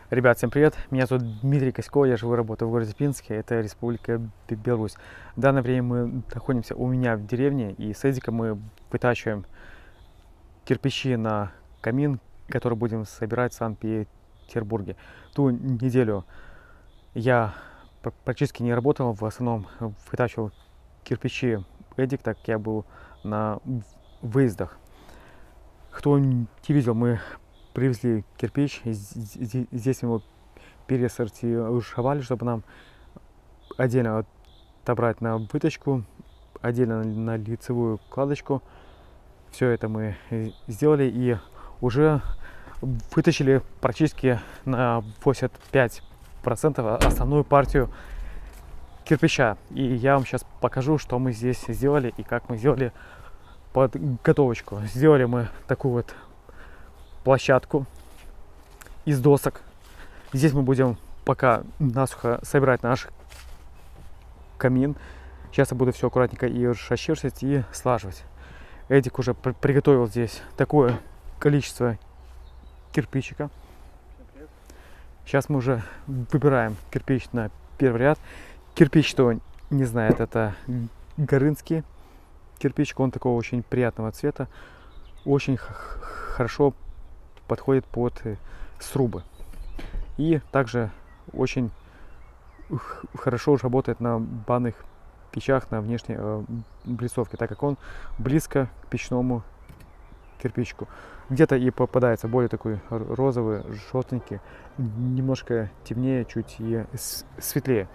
Ребят, всем привет! Меня зовут Дмитрий Косько, я живу и работаю в городе Пинске, это Республика Беларусь. В данное время мы находимся у меня в деревне, и с Эдиком мы вытачиваем кирпичи на камин, который будем собирать в Санкт-Петербурге. Ту неделю я практически не работал, в основном вытачивал кирпичи Эдик, так как я был на выездах. Кто не видел, мы привезли кирпич, здесь мы его пересортировали, чтобы нам отдельно отобрать на выточку, отдельно на лицевую кладочку. Все это мы сделали и уже вытащили практически на 85% основную партию кирпича. И я вам сейчас покажу, что мы здесь сделали и как мы сделали подготовочку. Сделали мы такую вот площадку из досок. Здесь мы будем пока насухо собирать наш камин. Сейчас я буду все аккуратненько и расчерчивать и слаживать. Эдик уже приготовил здесь такое количество кирпичика. Сейчас мы уже выбираем кирпич на первый ряд. Кирпич, кто не знает, это горынский кирпич. Он такого очень приятного цвета. Очень хорошо подходит под срубы. И также очень хорошо работает на банных печах на внешней блицовке, так как он близко к печному кирпичику. Где-то и попадается более такой розовый, желтенький, немножко темнее, чуть и светлее.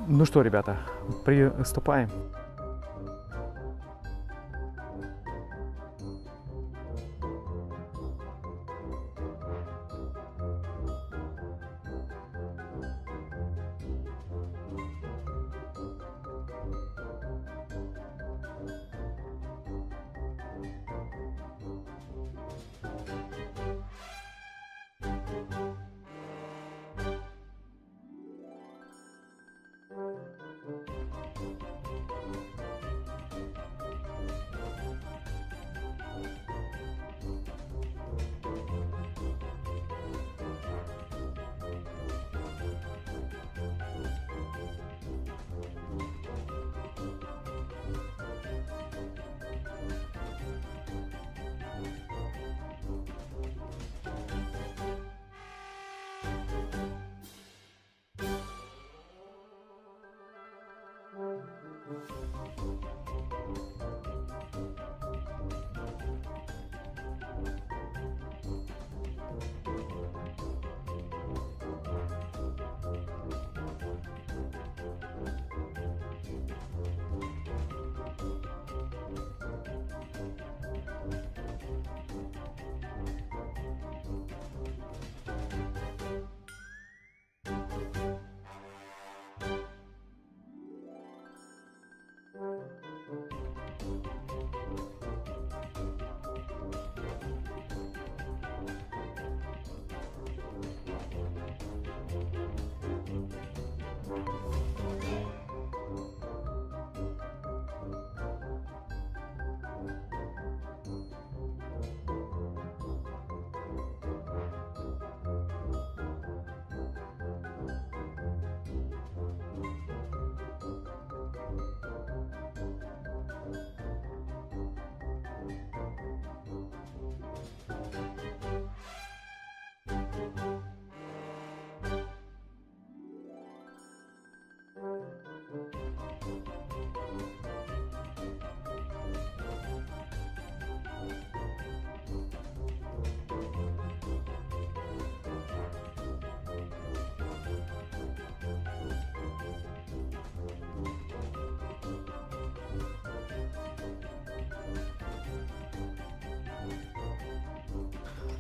Ну что, ребята, приступаем.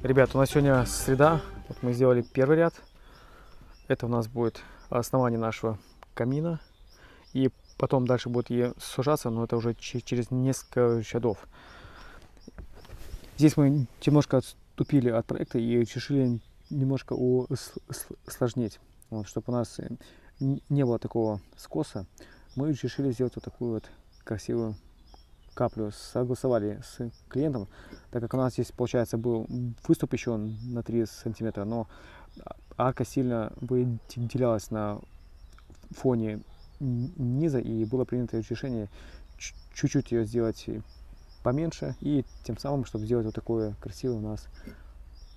Ребят, у нас сегодня среда. Вот мы сделали первый ряд. Это у нас будет основание нашего камина. И потом дальше будет и сужаться, но это уже через несколько рядов. Здесь мы немножко отступили от проекта и решили немножко усложнить. Вот, чтобы у нас не было такого скоса, мы решили сделать вот такую вот красивую каплю согласовали с клиентом, так как у нас здесь, получается, был выступ еще на 3 сантиметра, но арка сильно выделялась на фоне низа, и было принято решение чуть-чуть ее сделать поменьше, и тем самым, чтобы сделать вот такое красивое у нас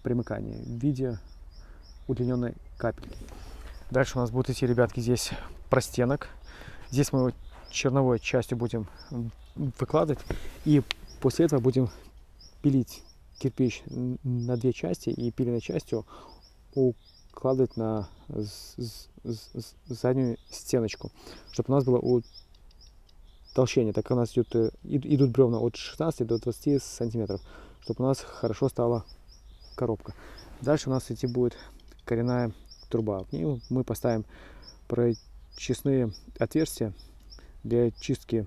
примыкание в виде удлиненной капельки. Дальше у нас будут идти, ребятки, здесь простенок. Здесь мы его черновой частью будем выкладывать, и после этого будем пилить кирпич на 2 части, и пиленой частью укладывать на заднюю стеночку, чтобы у нас было утолщение, так как у нас идут бревна от 16 до 20 сантиметров, чтобы у нас хорошо стала коробка. Дальше у нас идти будет коренная труба. В ней мы поставим прочистные отверстия для чистки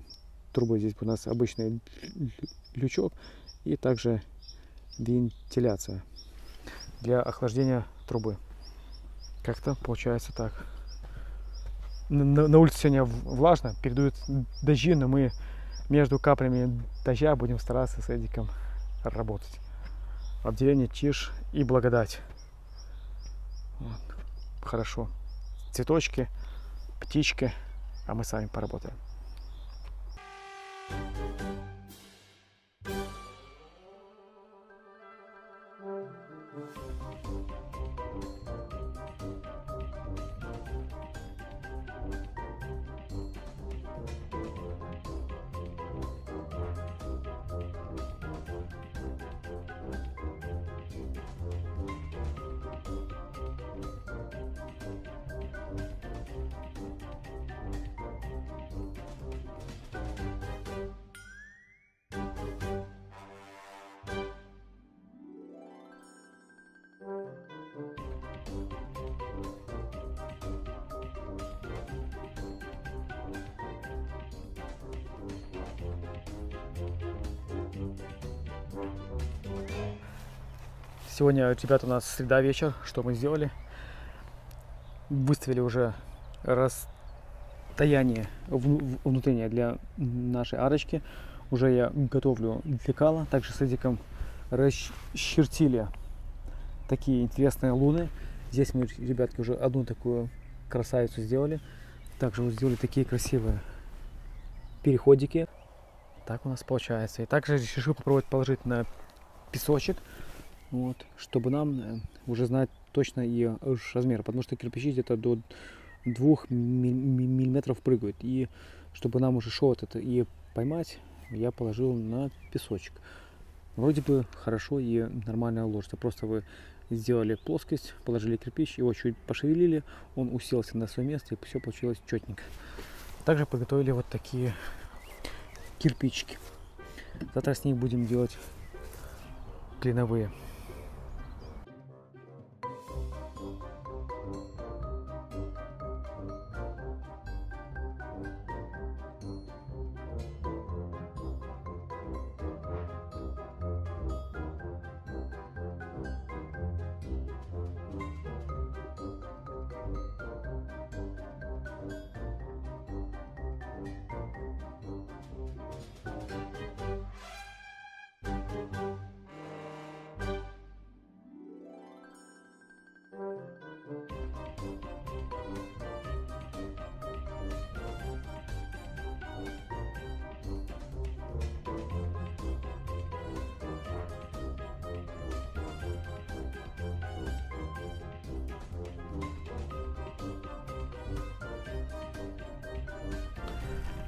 трубы. Здесь у нас обычный лючок и также вентиляция для охлаждения трубы. Как-то получается так. На улице сегодня влажно, передают дожди, но мы между каплями дождя будем стараться с Эдиком работать. От деревни Тишь и Благодать. Вот. Хорошо. Цветочки, птички, а мы сами поработаем. Сегодня, ребята, у нас среда вечер. Что мы сделали? Выставили уже расстояние внутреннее для нашей арочки. Уже я готовлю лекала. Также с Эдиком расчертили такие интересные луны. Здесь мы, ребятки, уже одну такую красавицу сделали. Также вот сделали такие красивые переходики. Так у нас получается. И также решил попробовать положить на песочек. Вот, чтобы нам уже знать точно ее размер, потому что кирпичи где-то до 2 миллиметров прыгают, и чтобы нам уже шел это и поймать, я положил на песочек. Вроде бы хорошо и нормально ложится, просто вы сделали плоскость, положили кирпич, его чуть пошевелили, он уселся на свое место, и все получилось четненько. Также подготовили вот такие кирпичики. Завтра с них будем делать клиновые.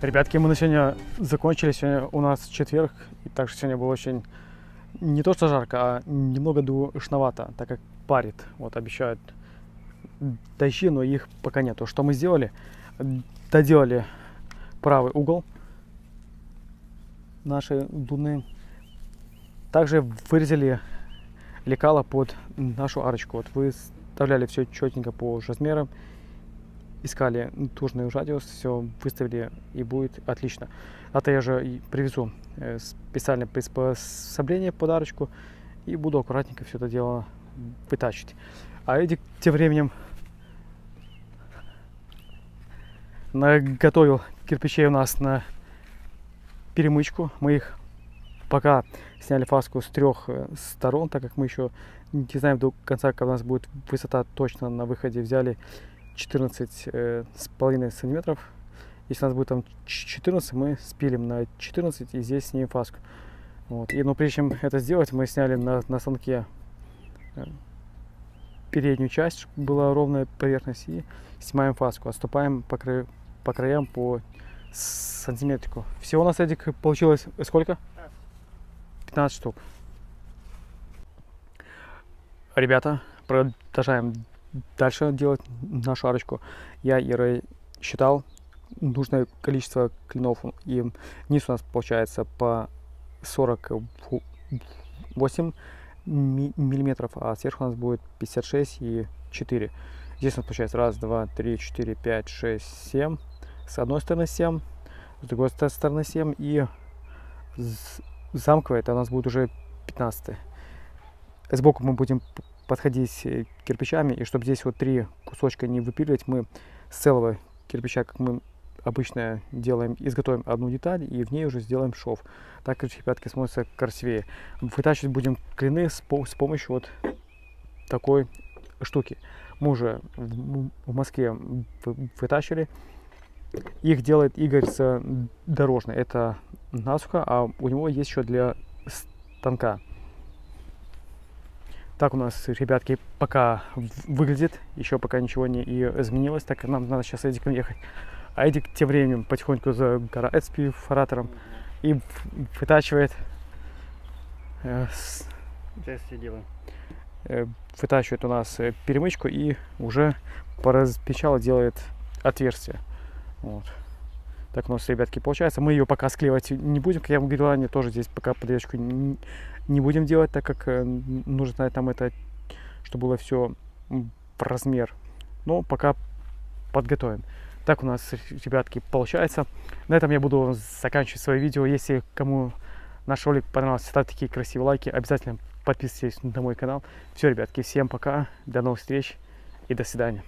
Ребятки, мы на сегодня закончили. Сегодня у нас четверг, и также сегодня было очень не то что жарко, а немного душновато, так как парит. Вот обещают дожди, но их пока нету. Что мы сделали? Доделали правый угол нашей луны. Также вырезали лекала под нашу арочку. Вот выставляли все четненько по размерам. Искали нужный радиус, все выставили, и будет отлично. Это я же привезу специальное приспособление, подарочку, и буду аккуратненько все это дело вытачивать. А Эдик тем временем наготовил кирпичей у нас на перемычку. Мы их пока сняли фаску с 3 сторон, так как мы еще не знаем до конца, как у нас будет высота точно на выходе. Взяли 14,5 сантиметров. Если у нас будет там 14, мы спилим на 14 и здесь снимем фаску. Вот. Но прежде чем это сделать, мы сняли на станке переднюю часть, чтобы была ровная поверхность, и снимаем фаску. Отступаем по краям по сантиметрику. Всего у нас, Эдик, получилось сколько? 15 штук. Ребята, продолжаем дальше делать нашу арочку. Я и считал нужное количество клинов, и низ у нас получается по 48 миллиметров, а сверху у нас будет 56,4. Здесь у нас получается 1, 2, 3, 4, 5, 6, 7. С одной стороны 7, с другой стороны 7, и замковая это у нас будет уже 15. Сбоку мы будем подходить кирпичами, и чтобы здесь вот 3 кусочка не выпиливать, мы с целого кирпича, как мы обычно делаем, изготовим одну деталь и в ней уже сделаем шов. Так, ребятки, смотрится красивее. Вытачивать будем клины с помощью вот такой штуки. Мы уже в Москве вытачивали. Их делает Игорь Дорожный. Это насухо, а у него есть еще для станка. Так у нас, ребятки, пока выглядит. Еще пока ничего не изменилось, так как нам надо сейчас Эдиком ехать. А Эдик тем временем потихоньку загорает с перфоратором и вытачивает. Сейчас все делаем. Вытачивает у нас перемычку и уже по распечалу делает отверстие. Вот. Так у нас, ребятки, получается. Мы ее пока склеивать не будем, как я вам говорил ранее, тоже здесь пока подвеску не будем делать, так как нужно знать там это, чтобы было все в размер. Но пока подготовим. Так у нас, ребятки, получается. На этом я буду заканчивать свое видео. Если кому наш ролик понравился, ставьте такие красивые лайки. Обязательно подписывайтесь на мой канал. Все, ребятки, всем пока, до новых встреч и до свидания.